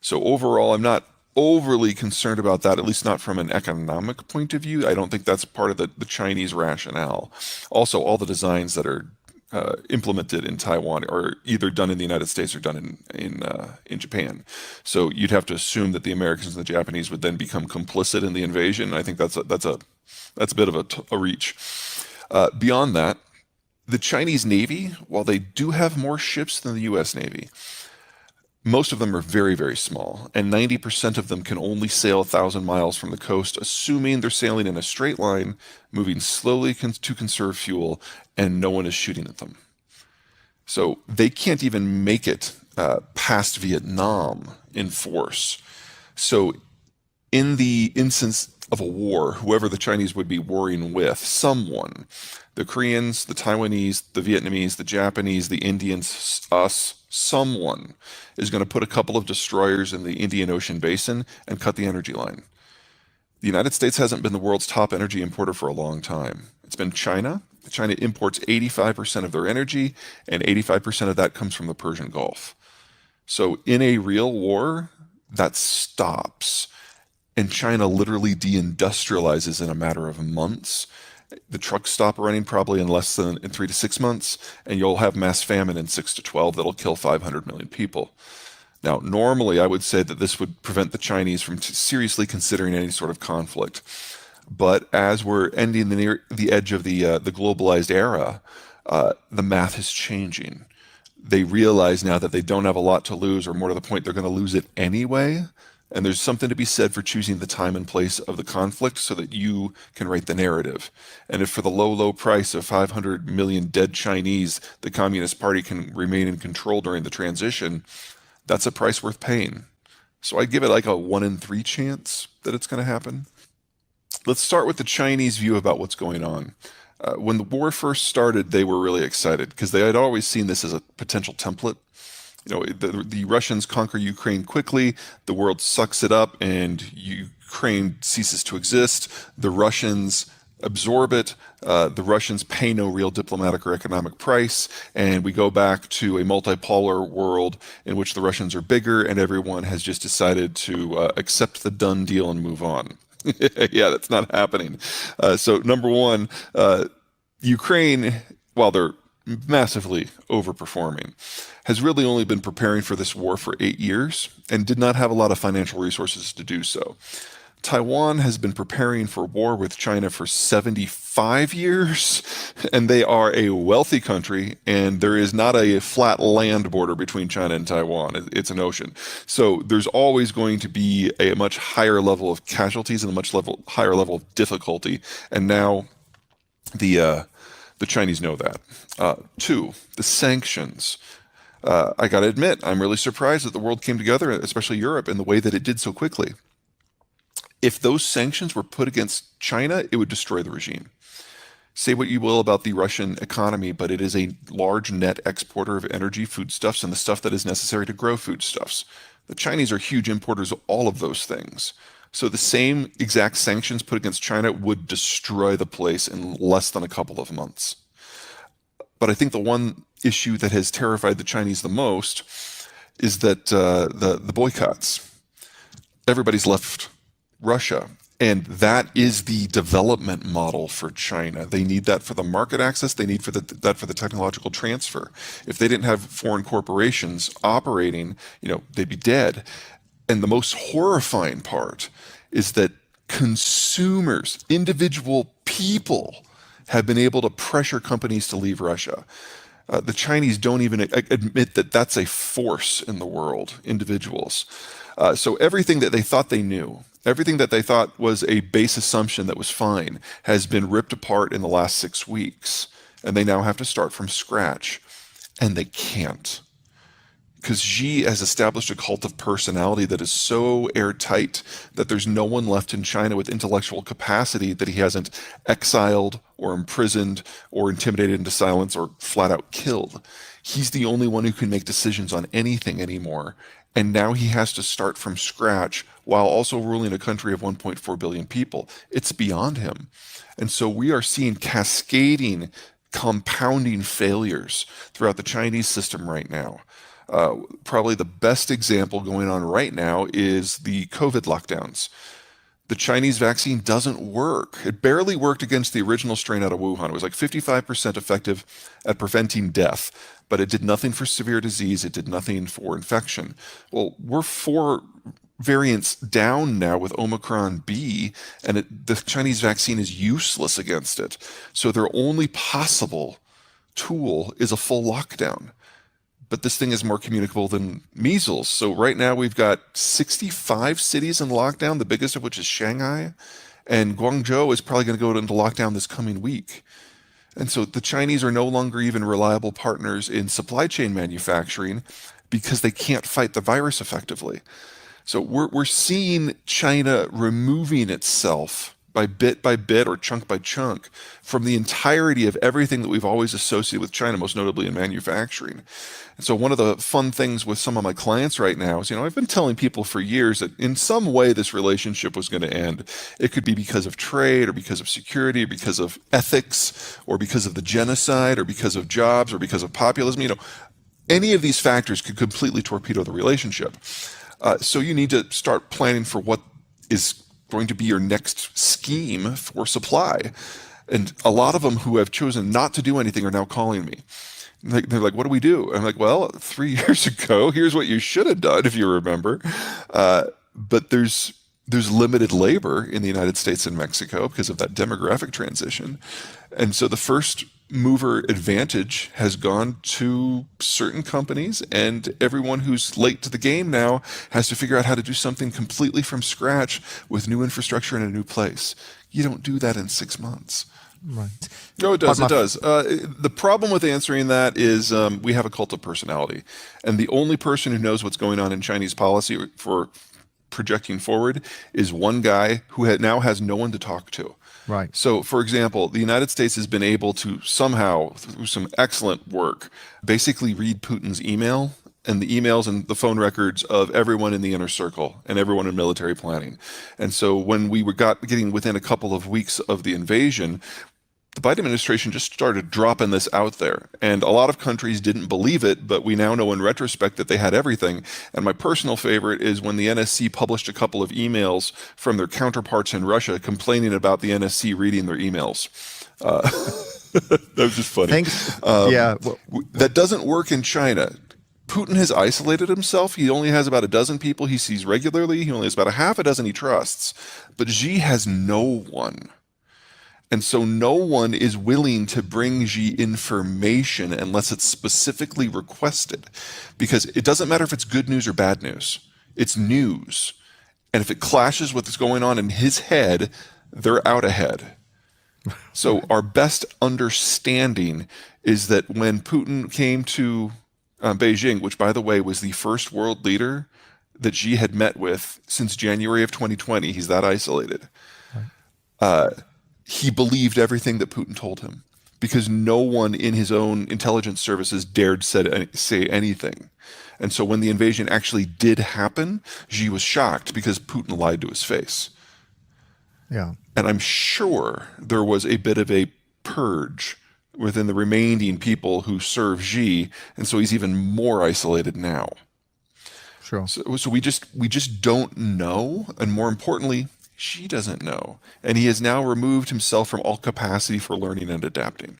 So overall, I'm not overly concerned about that, at least not from an economic point of view. I don't think that's part of the Chinese rationale. Also, all the designs that are implemented in Taiwan are either done in the United States or done in Japan. So you'd have to assume that the Americans and the Japanese would then become complicit in the invasion. I think that's a bit of a reach. Beyond that, the Chinese Navy, while they do have more ships than the U.S. Navy, most of them are very, very small, and 90% of them can only sail 1,000 miles from the coast, assuming they're sailing in a straight line, moving slowly to conserve fuel, and no one is shooting at them. So they can't even make it past Vietnam in force. So in the instance of a war, whoever the Chinese would be warring with, someone, the Koreans, the Taiwanese, the Vietnamese, the Japanese, the Indians, us, someone is going to put a couple of destroyers in the Indian Ocean basin and cut the energy line. The United States hasn't been the world's top energy importer for a long time. It's been China. China imports 85% of their energy, and 85% of that comes from the Persian Gulf. So in a real war, that stops. And China literally deindustrializes in a matter of months. The trucks stop running probably in less than in 3 to 6 months, and you'll have mass famine in 6 to 12 that'll kill 500 million people. Now, normally I would say that this would prevent the Chinese from seriously considering any sort of conflict. But as we're ending the edge of the globalized era, the math is changing. They realize now that they don't have a lot to lose, or more to the point, they're going to lose it anyway. And there's something to be said for choosing the time and place of the conflict so that you can write the narrative. And if for the low, low price of 500 million dead Chinese, the Communist Party can remain in control during the transition, that's a price worth paying. So I give it like a 1 in 3 chance that it's going to happen. Let's start with the Chinese view about what's going on. When the war first started, they were really excited because they had always seen this as a potential template. The Russians conquer Ukraine quickly, the world sucks it up, and Ukraine ceases to exist. The Russians absorb it. The Russians pay no real diplomatic or economic price, and we go back to a multipolar world in which the Russians are bigger, and everyone has just decided to accept the done deal and move on. Yeah, that's not happening. So number one, Ukraine, while they're massively overperforming, has really only been preparing for this war for 8 years and did not have a lot of financial resources to do so. Taiwan has been preparing for war with China for 75 years, and they are a wealthy country, and there is not a flat land border between China and Taiwan. It's an ocean. So there's always going to be a much higher level of casualties and a higher level of difficulty. And now the Chinese know that. Two, the sanctions. I got to admit, I'm really surprised that the world came together, especially Europe, in the way that it did so quickly. If those sanctions were put against China, it would destroy the regime. Say what you will about the Russian economy, but it is a large net exporter of energy, foodstuffs, and the stuff that is necessary to grow foodstuffs. The Chinese are huge importers of all of those things. So the same exact sanctions put against China would destroy the place in less than a couple of months. But I think the one issue that has terrified the Chinese the most is that the boycotts. Everybody's left Russia, and that is the development model for China. They need that for the market access. They need that for the technological transfer. If they didn't have foreign corporations operating, they'd be dead. And the most horrifying part is that consumers, individual people, have been able to pressure companies to leave Russia. The Chinese don't even admit that that's a force in the world, individuals. So everything that they thought they knew, everything that they thought was a base assumption that was fine, has been ripped apart in the last 6 weeks. And they now have to start from scratch. And they can't. Because Xi has established a cult of personality that is so airtight that there's no one left in China with intellectual capacity that he hasn't exiled or imprisoned or intimidated into silence or flat out killed. He's the only one who can make decisions on anything anymore. And now he has to start from scratch while also ruling a country of 1.4 billion people. It's beyond him. And so we are seeing cascading, compounding failures throughout the Chinese system right now. Probably the best example going on right now is the COVID lockdowns. The Chinese vaccine doesn't work. It barely worked against the original strain out of Wuhan. It was like 55% effective at preventing death, but it did nothing for severe disease. It did nothing for infection. Well, we're 4 variants down now with Omicron B, and the Chinese vaccine is useless against it. So their only possible tool is a full lockdown. But this thing is more communicable than measles. So right now we've got 65 cities in lockdown, the biggest of which is Shanghai, and Guangzhou is probably going to go into lockdown this coming week. And so the Chinese are no longer even reliable partners in supply chain manufacturing because they can't fight the virus effectively. So we're seeing China removing itself by bit or chunk by chunk from the entirety of everything that we've always associated with China, most notably in manufacturing. And so one of the fun things with some of my clients right now is, I've been telling people for years that in some way this relationship was going to end. It could be because of trade or because of security or because of ethics or because of the genocide or because of jobs or because of populism. Any of these factors could completely torpedo the relationship. So you need to start planning for what is going to be your next scheme for supply. And a lot of them who have chosen not to do anything are now calling me. They're like, what do we do? I'm like, well, 3 years ago, here's what you should have done, if you remember. But there's limited labor in the United States and Mexico because of that demographic transition. And so the first mover advantage has gone to certain companies, and everyone who's late to the game now has to figure out how to do something completely from scratch with new infrastructure in a new place. You don't do that in 6 months. Right. No, it does. It does. The problem with answering that is we have a cult of personality. And the only person who knows what's going on in Chinese policy for projecting forward is one guy who now has no one to talk to. Right. So, for example, the United States has been able to somehow, through some excellent work, basically read Putin's email and the emails and the phone records of everyone in the inner circle and everyone in military planning. And so when we getting within a couple of weeks of the invasion, the Biden administration just started dropping this out there. And a lot of countries didn't believe it, but we now know in retrospect that they had everything. And my personal favorite is when the NSC published a couple of emails from their counterparts in Russia complaining about the NSC reading their emails. That was just funny. Thanks. Yeah. That doesn't work in China. Putin has isolated himself. He only has about a dozen people he sees regularly. He only has about a half a dozen he trusts. But Xi has no one. And so no one is willing to bring Xi information unless it's specifically requested. Because it doesn't matter if it's good news or bad news. It's news. And if it clashes with what's going on in his head, they're out ahead. So our best understanding is that when Putin came to Beijing, which, by the way, was the first world leader that Xi had met with since January of 2020, he's that isolated. He believed everything that Putin told him because no one in his own intelligence services dared say anything. And so when the invasion actually did happen, Xi was shocked because Putin lied to his face. Yeah. And I'm sure there was a bit of a purge within the remaining people who serve Xi, and so he's even more isolated now. Sure. So we just don't know, and more importantly, Xi doesn't know. And he has now removed himself from all capacity for learning and adapting.